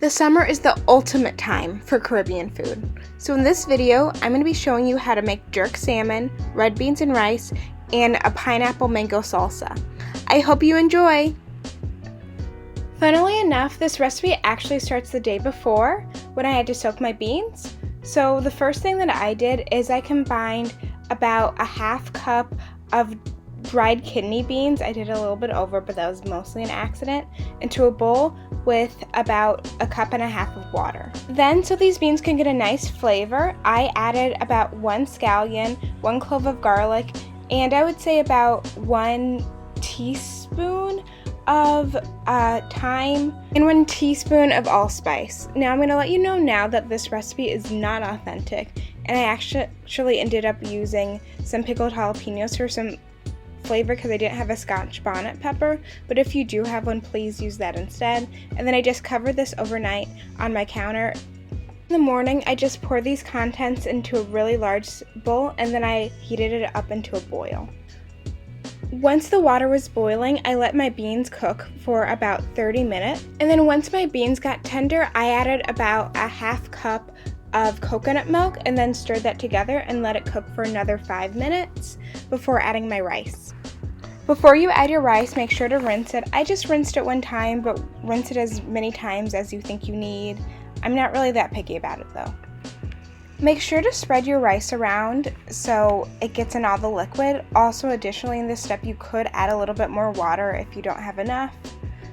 The summer is the ultimate time for Caribbean food. So in this video, I'm going to be showing you how to make jerk salmon, red beans and rice, and a pineapple mango salsa. I hope you enjoy! Funnily enough, this recipe actually starts the day before when I had to soak my beans. So the first thing that I did is I combined about a half cup of dried kidney beans. I did a little bit over, but that was mostly an accident, into a bowl with about a cup and a half of water. Then, so these beans can get a nice flavor, I added about 1 scallion, 1 clove of garlic, and I would say about 1 teaspoon of thyme and 1 teaspoon of allspice. Now I'm going to let you know now that this recipe is not authentic, and I actually ended up using some pickled jalapeños for some flavor because I didn't have a Scotch bonnet pepper, but if you do have one, please use that instead. And then I just covered this overnight on my counter. In the morning, I just poured these contents into a really large bowl, and then I heated it up into a boil. Once the water was boiling, I let my beans cook for about 30 minutes, and then once my beans got tender, I added about a half cup of coconut milk and then stirred that together and let it cook for another 5 minutes before adding my rice. Before you add your rice, make sure to rinse it. I just rinsed it one time, but rinse it as many times as you think you need. I'm not really that picky about it though. Make sure to spread your rice around so it gets in all the liquid. Also, additionally in this step, you could add a little bit more water if you don't have enough,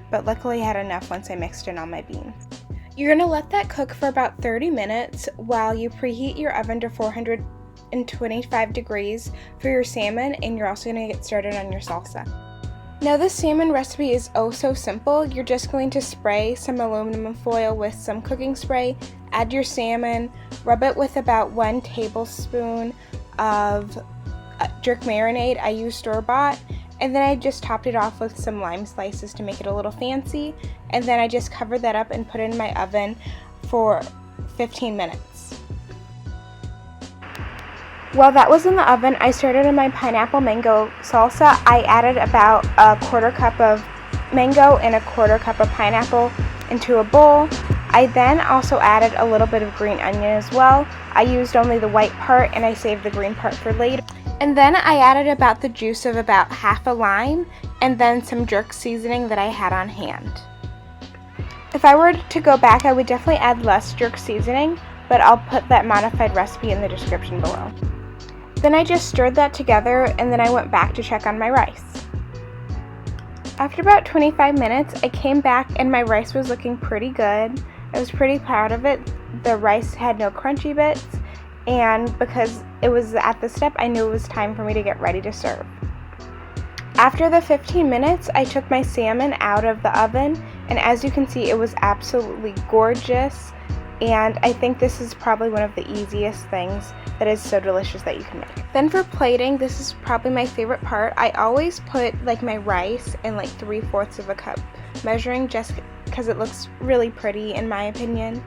but luckily I had enough once I mixed in all my beans. You're going to let that cook for about 30 minutes while you preheat your oven to 425 degrees for your salmon, and you're also going to get started on your salsa. Now this salmon recipe is oh so simple. You're just going to spray some aluminum foil with some cooking spray, add your salmon, rub it with about 1 tablespoon of jerk marinade. I use store-bought. And then I just topped it off with some lime slices to make it a little fancy. And then I just covered that up and put it in my oven for 15 minutes. While that was in the oven, I started on my pineapple mango salsa. I added about a 1/4 cup of mango and a 1/4 cup of pineapple into a bowl. I then also added a little bit of green onion as well. I used only the white part and I saved the green part for later. And then I added about the juice of about half a lime and then some jerk seasoning that I had on hand. If I were to go back, I would definitely add less jerk seasoning, but I'll put that modified recipe in the description below. Then I just stirred that together, and then I went back to check on my rice. After about 25 minutes, I came back and my rice was looking pretty good. I was pretty proud of it. The rice had no crunchy bits, and because it was at the step, I knew it was time for me to get ready to serve. After the 15 minutes, I took my salmon out of the oven, and as you can see, it was absolutely gorgeous, and I think this is probably one of the easiest things that is so delicious that you can make. Then for plating, this is probably my favorite part. I always put like my rice in like 3/4 of a cup measuring, just because it looks really pretty in my opinion.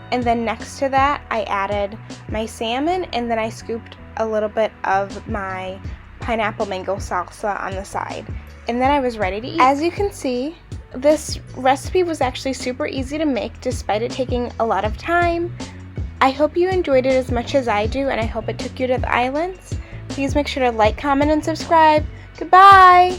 And then next to that, I added my salmon, and then I scooped a little bit of my pineapple mango salsa on the side. And then I was ready to eat. As you can see, this recipe was actually super easy to make despite it taking a lot of time. I hope you enjoyed it as much as I do, and I hope it took you to the islands. Please make sure to like, comment, and subscribe. Goodbye!